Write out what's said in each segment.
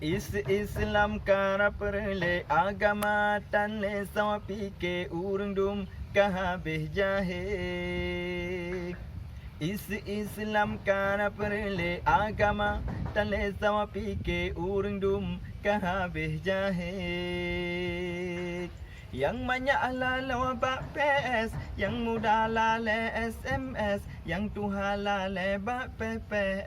Islam kara perle agama tanle sama pike urundum kahabeh jahe. Islam kara perle agama tanle sama pike urundum kahabeh jahe. Yang banyak halal bak PS, yang muda lale SMS, yang tu halal bak PPS.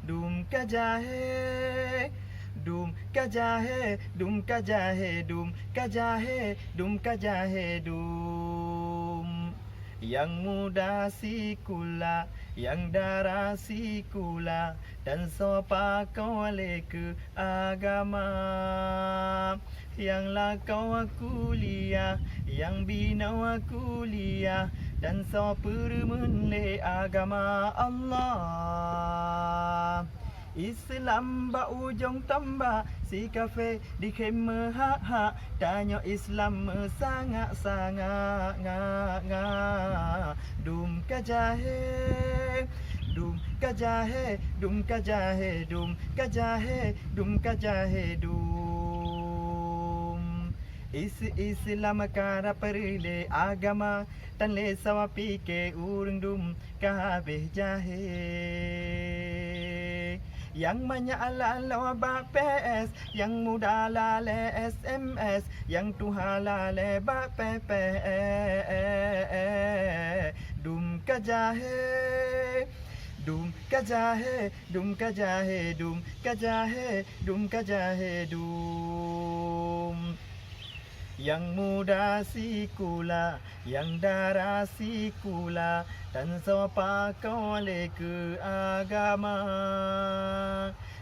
Dum kajahe, dum kajahe, dum kajahe, dum kajahe, dum kajahe, dum. Yang muda sikula, yang darah sikula, dan sopa kau ke agama. Yang lakau kuliah, yang binau kuliah, dan sopa menle agama Allah. Islam ba ujung tambah si kafe di khemah ha tanya Islam sangat nga dum kajahe dum kajahe dum kajahe dum kajahe dum kajahe dum Islam kara perle agama tanle sawa pike urundum kahabeh jahe. Yang banyak halal bak PS, yang muda lale SMS, yang tu halal bak PPS. Dum kajahe, dum kajahe, dum kajahe, dum kajahe, dum kajahe, dum. Yang muda sikula, yang darah sikula, dan sopa kau ke agama.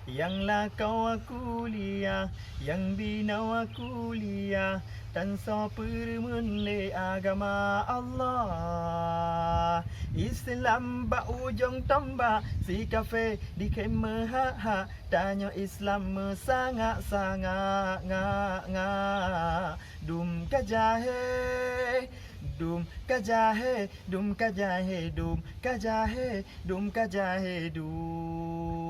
Yang lakau kuliah, yang binau kuliah, dan sopa menle agama Allah. Islam ba ujung tambah si kafe di khemah ha tanya Islam sangat nga dum kajahe dum kajahe dum kajahe dum kajahe dum kajahe dum